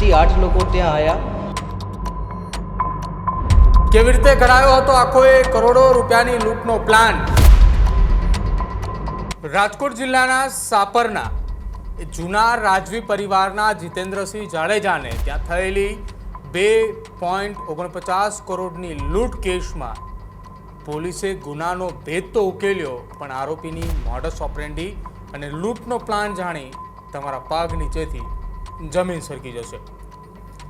થી 8 લોકો ત્યાં આવ્યા। કેવી રીતે ઘડાયો હતો આખો એ કરોડો રૂપિયાની લૂંટનો પ્લાન? રાજકોટ જિલ્લાના સાપરના જૂના રાજવી પરિવારના જીતેન્દ્રસિંહ જાડેજાને ત્યાં થયેલી 2.49 કરોડની લૂંટ કેસમાં પોલીસે ગુનાનો ભેદ તો ઉકેલ્યો, પણ આરોપીની મોડસ ઓપરેન્ડી અને લૂંટનો પ્લાન જાણી તમારા પગ નીચેથી જમીન સરકી જશે।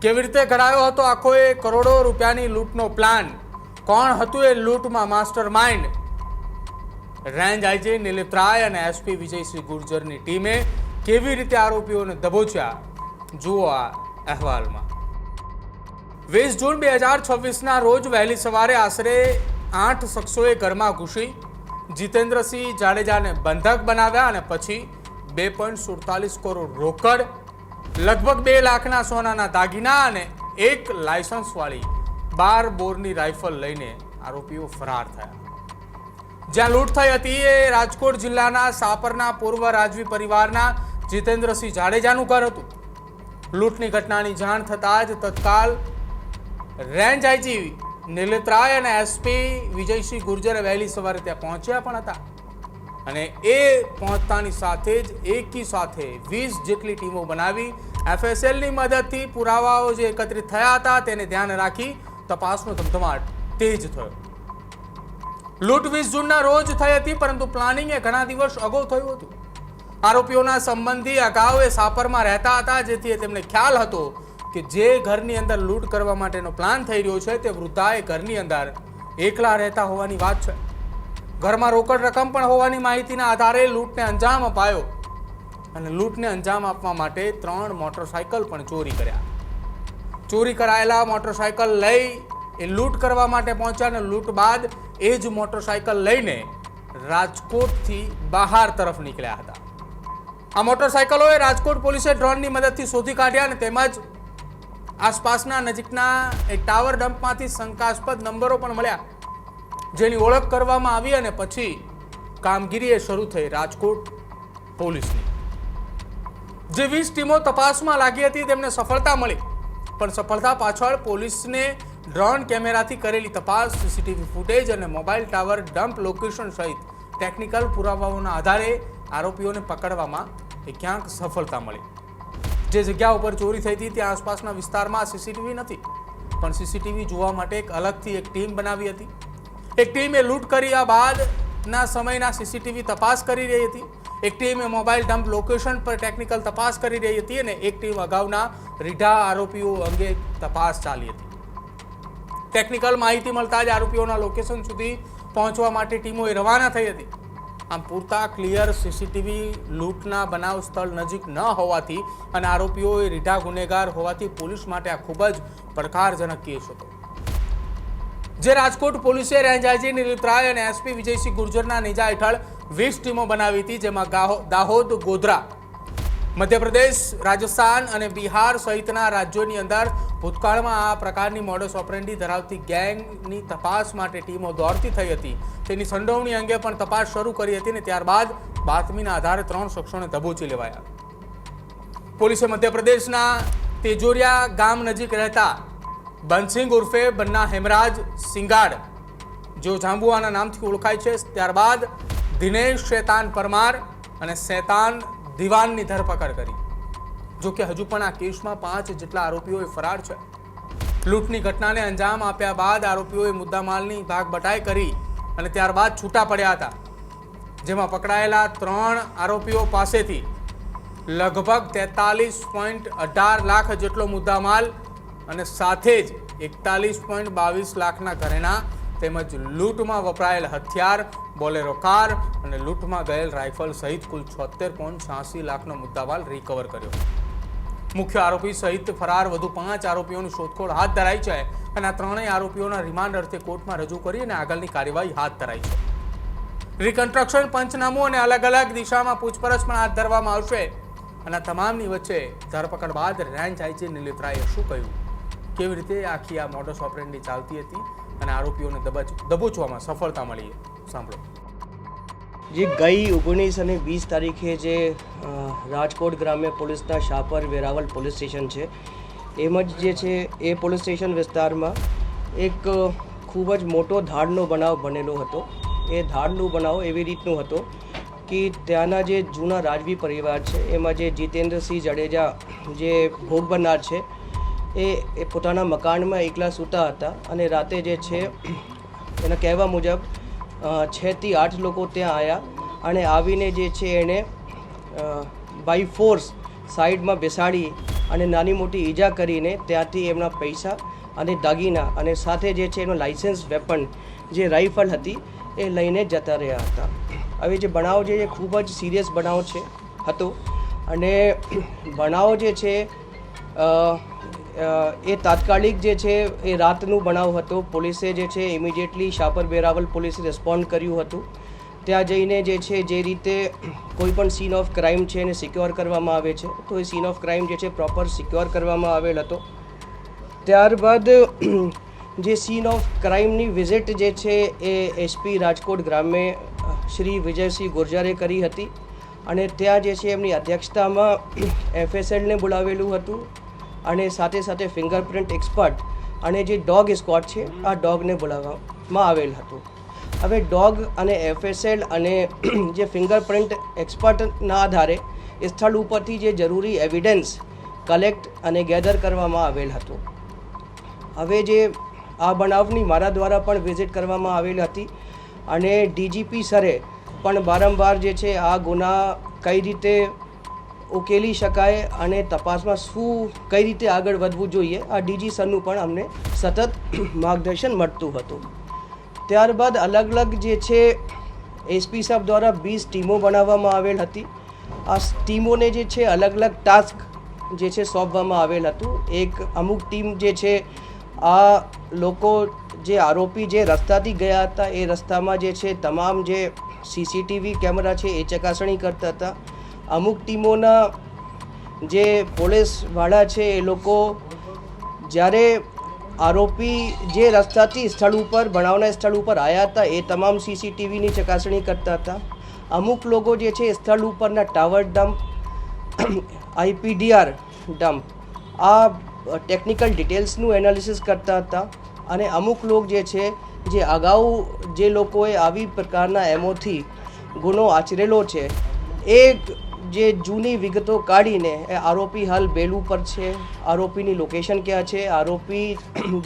કેવી રીતે ઘડાયો હતો આખો એ કરોડો રૂપિયાની લૂંટનો પ્લાન? કોણ હતું એ લૂંટમાં માસ્ટર માઇન્ડ? રેન્જ આઈજી નિલીપ રાય અને એસપી વિજયસિંહ ગુર્જરની ટીમે કેવી રીતે આરોપીઓને દબોચ્યા, જુઓ આ અહેવાલમાં। 20 જૂન 2026ના રોજ વહેલી સવારે આશરે 8 શખ્સોએ ઘરમાં ઘૂસી જીતેન્દ્રસિંહ જાડેજાને બંધક બનાવ્યા અને પછી 2.47 કરોડ રોકડ, લગભગ 2 લાખના સોનાના દાગીના અને 1 લાયસન્સવાળી 12 બોરની રાઇફલ લઈને આરોપીઓ ફરાર થયા। જ્યાં લૂંટ થઈ હતી એ રાજકોટ જિલ્લાના સાપરના પૂર્વ રાજવી પરિવારના જીતેન્દ્રસિંહ જાડેજાનું ઘર હતું। લૂંટની ઘટનાની જાણ થતાં જ તત્કાલ રેન્જ આઈજી નિલીપ રાય અને એસપી વિજયસિંહ ગુર્જર વહેલી સવારે ત્યાં પહોંચ્યા પણ હતા અને એ પહોંચતાની સાથે જ એકી સાથે 20 જેટલી ટીમો બનાવી એફએસએલની મદદથી પુરાવાઓ જે એકત્રિત થયા હતા તેને ધ્યાન રાખી તપાસનો ધમધમાટ તેજ થયો। લૂંટ 20 જૂનના રોજ થઈ હતી, પરંતુ પ્લાનિંગ એ ઘણા દિવસ અગાઉ થયું હતું। આરોપીઓના સંબંધી અગાઉ એ સાપરમાં રહેતા હતા, જેથી તેમને ખ્યાલ હતો કે જે ઘરની અંદર લૂંટ કરવા માટેનો પ્લાન થઈ રહ્યો છે તે વૃદ્ધા એ ઘરની અંદર એકલા રહેતા હોવાની વાત છે। ઘરમાં રોકડ રકમ પણ હોવાની માહિતીના આધારે લૂંટને અંજામ અપાયો અને લૂંટને અંજામ આપવા માટે 3 મોટરસાયકલ પણ ચોરી કર્યા। ચોરી કરાયેલા મોટરસાયકલ લઈ એ લૂંટ કરવા માટે પહોંચ્યા અને લૂંટ બાદ એ જ મોટરસાયકલ લઈને રાજકોટથી બહાર તરફ નીકળ્યા હતા। આ મોટરસાયકલોએ રાજકોટ પોલીસે ડ્રોનની મદદથી શોધી કાઢ્યા અને તેમજ આસપાસના નજીકના એક ટાવર ડમ્પમાંથી શંકાસ્પદ નંબરો પણ મળ્યા, જેની ઓળખ કરવામાં આવી અને પછી કામગીરી શરૂ થઈ રાજકોટ પોલીસની। જે 20 ટીમો તપાસમાં લાગી હતી તેમને સફળતા મળી, પણ સફળતા પાછળ પોલીસને ડ્રોન કેમેરાથી કરેલી તપાસ, સીસીટીવી ફૂટેજ અને મોબાઈલ ટાવર ડમ્પ લોકેશન સહિત ટેકનિકલ પુરાવાઓના આધારે આરોપીઓને પકડવામાં ક્યાંક સફળતા મળી। જે જગ્યા ઉપર ચોરી થઈ હતી ત્યાં આસપાસના વિસ્તારમાં સીસીટીવી નથી, પણ સીસીટીવી જોવા માટે એક અલગથી એક ટીમ બનાવી હતી। એક ટીમે લૂંટ કર્યા બાદના સમયના સીસીટીવી તપાસ કરી રહી હતી, એક ટીમે મોબાઈલ ડમ્પ લોકેશન પર ટેકનિકલ તપાસ કરી રહી હતી અને એક ટીમ અગાઉના રીઢા આરોપીઓ અંગે તપાસ ચાલી હતી। ટેકનિકલ માહિતી મળતા જ આરોપીઓના લોકેશન સુધી પહોંચવા માટે ટીમો રવાના થઈ હતી। આમ પૂરતા ક્લિયર સીસીટીવી લૂંટના બનાવ સ્થળ નજીક ન હોવાથી અને આરોપીઓ રીઢા ગુનેગાર હોવાથી પોલીસ માટે આ ખૂબ જ પડકારજનક કેસ હતો। જે રાજકોટ પોલીસે રેન્જ આઈજી નિલીપ રાય અને એસપી વિજયસિંહ ગુર્જરના નેજા હેઠળ 20 ટીમો બનાવી હતી, જેમાં દાહોદ, ગોધરા, મધ્યપ્રદેશ, રાજસ્થાન અને બિહાર સહિતના રાજ્યોની અંદર ભૂતકાળમાં આ પ્રકારની મોડસ ઓપરેન્ડી ધરાવતી ગેંગની તપાસ માટે ટીમો દોડતી થઈ હતી। તેની સંડોવણી અંગે પણ તપાસ શરૂ કરી હતી અને ત્યારબાદ બાતમીના આધારે 3 શખ્સોને દબોચી લેવાયા। પોલીસે મધ્યપ્રદેશના તેજોરિયા ગામ નજીક રહેતા બંસિંગ ઉર્ફે બન્ના હેમરાજ સિંગાડ, જેઓ જાંબુઆના નામથી ઓળખાય છે, ત્યારબાદ દિનેશ શેતાન પરમાર અને શેતાન દિવાનની ધરપકડ કરી। જો કે હજુ પણ આ કેસમાં 5 જેટલા આરોપીઓ ફરાર છે। લૂંટની ઘટનાને અંજામ આપ્યા બાદ આરોપીઓએ મુદ્દામાલની ભાગબટાઈ કરી અને ત્યારબાદ છૂટા પડ્યા હતા, જેમાં પકડાયેલા 3 આરોપીઓ પાસેથી લગભગ 43.18 લાખ જેટલો મુદ્દામાલ અને સાથે જ 41.22 લાખના ઘરેણા તેમજ લૂંટમાં વપરાયેલ હથિયાર, બોલેરો કાર અને લૂંટમાં ગયેલ રાઇફલ સહિત કુલ 76.86 લાખનો મુદ્દામાલ રિકવર કર્યો। મુખ્ય આરોપી સહિત ફરાર વધુ 5 આરોપીઓની શોધખોળ હાથ ધરાઈ છે અને આ 3 આરોપીઓના રિમાન્ડ અર્થે કોર્ટમાં રજૂ કરી અને આગળની કાર્યવાહી હાથ ધરાઈ છે। રિકન્સ્ટ્રક્શન પંચનામું અને અલગ અલગ દિશામાં પૂછપરછ પણ હાથ ધરવામાં આવશે અને આ તમામની વચ્ચે ધરપકડ બાદ રેન્જ આઈજી નિલીપ રાયે શું કહ્યું, કેવી રીતે આખી આ મોડસ ઓપરેન્ડી ચાલતી હતી અને આરોપીઓને દબોચવામાં સફળતા મળી, સાંભળો। જે ગઈ 19 અને 20 તારીખે જે રાજકોટ ગ્રામ્ય પોલીસના શાપર વેરાવલ પોલીસ સ્ટેશન છે એમ જ જે છે એ પોલીસ સ્ટેશન વિસ્તારમાં એક ખૂબ જ મોટો ધાડનો બનાવ બનેલો હતો. એ ધાડનો બનાવ એવી રીતનો હતો કે ત્યાંના જે જૂના રાજવી પરિવાર છે એમાં જે જીતેન્દ્રસિંહ જાડેજા જે ભોગ બનનાર છે એ પોતાના મકાનમાં એકલા સૂતા હતા અને રાતે જે છે એના કહેવા મુજબ 6 થી 8 લોકો ત્યાં આવ્યા અને આવીને જે છે એણે બાય ફોર્સ સાઈડમાં બેસાડી અને નાની મોટી ઈજા કરીને ત્યાંથી એમના પૈસા અને દાગીના અને સાથે જે છે એનો લાઇસન્સ વેપન જે રાઇફલ હતી એ લઈને જતા રહ્યા હતા. હવે જે બનાવ છે એ ખૂબ જ સિરિયસ બનાવ હતો અને બનાવ જે છે એ તાત્કાલિક જે છે એ રાતનું બનાવ હતો. પોલીસે જે છે ઇમિડિયેટલી શાપર વેરાવલ પોલીસે રિસ્પોન્ડ કર્યું હતું. ત્યાં જઈને જે છે જે રીતે કોઈ પણ સીન ઓફ ક્રાઇમ છે એને સિક્યોર કરવામાં આવે છે તો એ સીન ઓફ ક્રાઇમ જે છે પ્રોપર સિક્યોર કરવામાં આવેલ હતો. ત્યારબાદ જે સીન ઓફ ક્રાઇમની વિઝિટ જે છે એ એસપી રાજકોટ ગ્રામે શ્રી વિજયસિંહ ગુર્જરે કરી હતી અને ત્યાં જે છે એમની અધ્યક્ષતામાં FSLને બોલાવેલું હતું અને સાથે સાથે ફિંગરપ્રિન્ટ એક્સપર્ટ અને જે ડોગ સ્ક્વોડ છે આ ડોગને બોલાવવામાં આવેલ હતું. હવે ડોગ અને FSL અને જે ફિંગરપ્રિન્ટ એક્સપર્ટના આધારે સ્થળ ઉપરથી જે જરૂરી એવિડન્સ કલેક્ટ અને ગેધર કરવામાં આવેલ હતું. હવે જે આ બનાવની મારા દ્વારા પણ વિઝિટ કરવામાં આવેલ હતી અને DGP સરે પણ વારંવાર જે છે આ ગુના કઈ રીતે ઉકેલી શકાય અને તપાસમાં કઈ રીતે આગળ વધવું જોઈએ આ DG સરનું પણ અમને સતત માર્ગદર્શન મળતું હતું. ત્યારબાદ અલગ અલગ જે છે SP સાહેબ દ્વારા 20 ટીમો બનાવવામાં આવેલ હતી. આ ટીમોને જે છે અલગ અલગ ટાસ્ક જે છે સોંપવામાં આવેલ હતું. એક અમુક ટીમ જે છે આ લોકો જે આરોપી જે રસ્તાથી ગયા હતા એ રસ્તામાં જે છે તમામ જે CCTV કેમેરા છે એ ચકાસણી કરતા હતા. અમુક ટીમોના જે પોલીસવાળા છે એ લોકો જ્યારે આરોપી જે રસ્તાથી સ્થળ ઉપર બનાવના સ્થળ ઉપર આવ્યા હતા એ તમામ CCTVની ચકાસણી કરતા હતા. અમુક લોકો જે છે સ્થળ ઉપરના ટાવર ડમ્પ IPDR ડમ્પ આ ટેકનિકલ ડિટેલ્સનું એનાલિસિસ કરતા હતા અને અમુક લોકો જે છે જે અગાઉ જે લોકોએ આવી પ્રકારના એમોથી ગુનો આચરેલો છે એ જે જૂની વિગતો કાઢીને એ આરોપી હાલ બેલ ઉપર છે, આરોપીની લોકેશન ક્યાં છે, આરોપી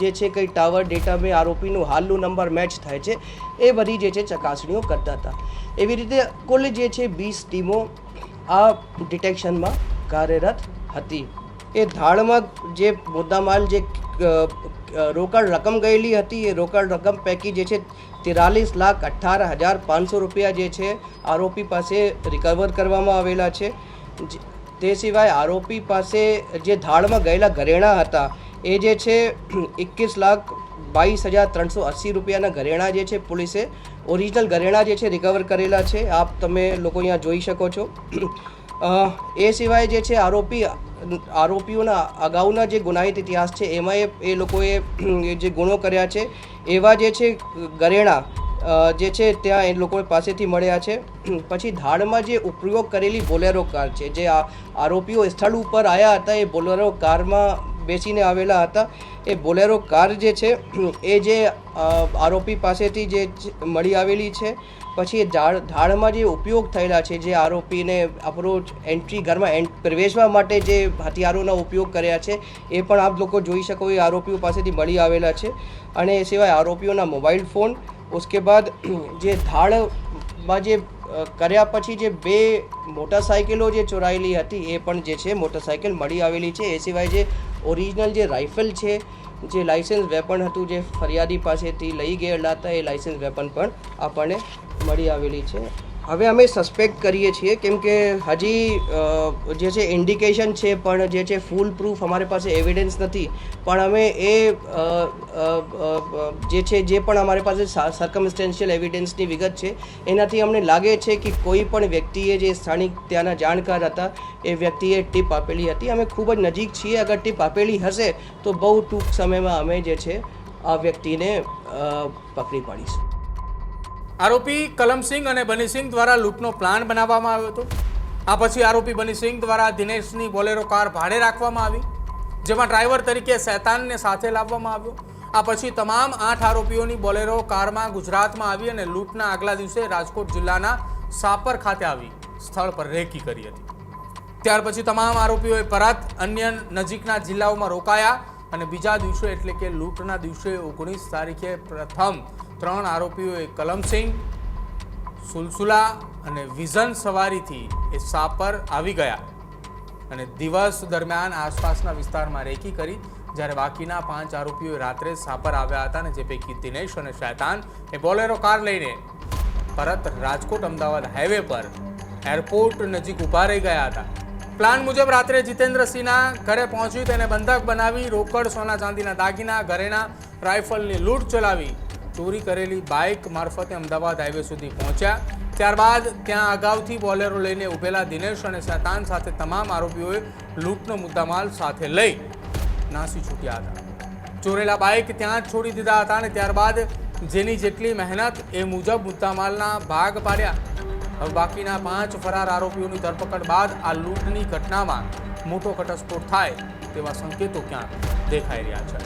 જે છે કઈ ટાવર ડેટામાં આરોપીનું હાલનું નંબર મેચ થાય છે એ બધી જે છે ચકાસણીઓ કરતા હતા. એવી રીતે કુલ જે છે 20 ટીમો આ ડિટેક્શનમાં કાર્યરત હતી. એ ધાડમાં જે મુદ્દામાલ જે રોકડ રકમ ગયેલી હતી એ રોકડ રકમ પૈકી જે છે 43,18,500 રૂપિયા જે છે આરોપી પાસે રિકવર કરવામાં આવેલા છે. તે સિવાય આરોપી પાસે જે ધાડમાં ગયેલા ઘરેણાં હતા એ જે છે 21,22,380 રૂપિયાના ઘરેણાં જે છે પોલીસે ઓરિજિનલ ઘરેણાં જે છે રિકવર કરેલા છે. આપ તમે લોકો અહીંયા જોઈ શકો છો. એ સિવાય જે છે આરોપીઓના અગાઉના જે ગુનાહિત ઇતિહાસ છે એમાં એ લોકોએ જે ગુનો કર્યા છે એવા જે છે ઘરેણાં જે છે ત્યાં એ લોકો પાસેથી મળ્યા છે. પછી ધાડમાં જે ઉપયોગ કરેલી બોલેરો કાર છે જે આરોપીઓ સ્થળ ઉપર આવ્યા હતા એ બોલેરો કારમાં બેસીને આવેલા હતા. એ બોલેરો કાર જે છે એ જે આરોપી પાસેથી જે મળી આવેલી છે. પછી એ ધાડમાં જે ઉપયોગ થયેલા છે જે આરોપીને અપ્રોચ એન્ટ્રી ઘરમાં પ્રવેશવા માટે જે હથિયારોના ઉપયોગ કર્યા છે એ પણ આપ લોકો જોઈ શકો એ આરોપીઓ પાસેથી મળી આવેલા છે. અને એ સિવાય આરોપીઓના મોબાઈલ ફોન उसके बाद જે ધાડમાં જે કર્યા પછી જે 2 મોટરસાઇકલો જે ચોરાયેલી હતી એ પણ જે છે મોટરસાઇકલ મળી આવેલી છે. એ સિવાય જે ઓરિજિનલ જે રાઇફલ છે જે લાઇસન્સ વેપન હતું જે ફરિયાદી પાસેથી લઈ ગયેલા હતા એ લાઇસન્સ વેપન પણ આપણને મળી આવેલી છે. હવે અમે સસ્પેક્ટ કરીએ છીએ કેમ કે હજી જે છે ઇન્ડિકેશન છે પણ જે છે ફૂલ પ્રૂફ અમારી પાસે એવિડન્સ નથી. પણ અમે એ જે પણ અમારી પાસે સર્કમસ્ટેન્શિયલ એવિડન્સની વિગત છે એનાથી અમને લાગે છે કે કોઈ પણ વ્યક્તિએ જે સ્થાનિક ત્યાંના જાણકાર હતા એ વ્યક્તિએ ટીપ આપેલી હતી. અમે ખૂબ જ નજીક છીએ. અગર ટીપ આપેલી હશે તો બહુ ટૂંક સમયમાં અમે જે છે આ વ્યક્તિને પકડી પાડીશું. આરોપી કલમસિંહ અને બનીસિંહ દ્વારા લૂંટનો પ્લાન બનાવવામાં આવ્યો હતો. આ પછી આરોપી બનીસિંહ દ્વારા દિનેશની બોલેરો કાર ભાડે રાખવામાં આવી જેમાં ડ્રાઈવર તરીકે શૈતાનને સાથે લાવવામાં આવ્યો. આ પછી તમામ 8 આરોપીઓની બોલેરો કારમાં ગુજરાતમાં આવી અને લૂંટના આગલા દિવસે રાજકોટ જિલ્લાના સાપર ખાતે આવી સ્થળ પર રેકી કરી હતી. ત્યાર પછી તમામ આરોપીઓએ પરત અન્ય નજીકના જિલ્લાઓમાં રોકાયા અને બીજા દિવસે એટલે કે લૂંટના દિવસે 19 તારીખે પ્રથમ 3 આરોપીઓએ કલમસિંહ, સુલસુલા અને વિઝન સવારીથી એ સાપર આવી ગયા અને દિવસ દરમિયાન આસપાસના વિસ્તારમાં રેકી કરી, જ્યારે બાકીના 5 આરોપીઓ રાત્રે સાપર આવ્યા હતા અને જે પૈકી દિનેશ અને શૈતાન એ બોલેરો કાર લઈને પરત રાજકોટ અમદાવાદ હાઈવે પર એરપોર્ટ નજીક ઊભા રહી ગયા હતા. પ્લાન મુજબ રાત્રે જીતેન્દ્રસિંહના ઘરે પહોંચી તેને બંધક બનાવી રોકડ, સોના ચાંદીના દાગીના, ઘરેણા, રાઇફલની લૂંટ ચલાવી ચોરી કરેલી બાઇક મારફતે અમદાવાદ હાઈવે સુધી પહોંચ્યા. ત્યારબાદ ત્યાં અગાઉથી બોલેરો લઈને ઉભેલા દિનેશ અને શૈતાન સાથે તમામ આરોપીઓએ લૂંટનો મુદ્દામાલ સાથે લઈ નાસી છૂટ્યા હતા. ચોરેલા બાઇક ત્યાં જ છોડી દીધા હતા અને ત્યારબાદ જેની જેટલી મહેનત એ મુજબ મુદ્દામાલના ભાગ પાડ્યા. હવે બાકીના 5 ફરાર આરોપીઓની ધરપકડ બાદ આ લૂંટની ઘટનામાં મોટો ઘટસ્ફોટ થાય તેવા સંકેતો ક્યાંક દેખાઈ રહ્યા છે.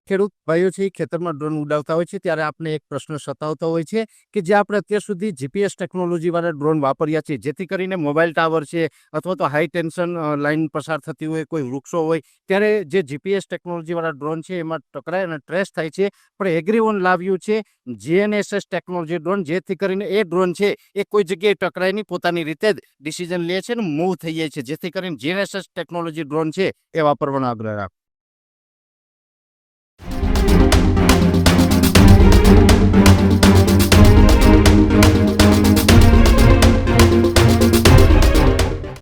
ખેડૂત ભાઈઓ છે એ ખેતરમાં ડ્રોન ઉડાવતા હોય છે ત્યારે આપણે એક પ્રશ્ન સતાવતો હોય છે કે જે આપણે અત્યાર સુધી જીપીએસ ટેકનોલોજીવાળા ડ્રોન વાપર્યા છે, જેથી કરીને મોબાઈલ ટાવર છે અથવા તો હાઈ ટેન્શન લાઇન પસાર થતી હોય, કોઈ વૃક્ષો હોય, ત્યારે જે જીપીએસ ટેકનોલોજીવાળા ડ્રોન છે એમાં ટકરાય અને ટ્રેસ થાય છે. પણ એગ્રીવન લાવ્યું છે જીએનએસએસ ટેકનોલોજી ડ્રોન, જેથી કરીને એ ડ્રોન છે એ કોઈ જગ્યાએ ટકરાય નહીં, પોતાની રીતે જ ડિસિઝન લે છે અને મૂવ થઈ જાય છે, જેથી કરીને જીએનએસએસ ટેકનોલોજી ડ્રોન છે એ વાપરવાનો આગ્રહ રાખો.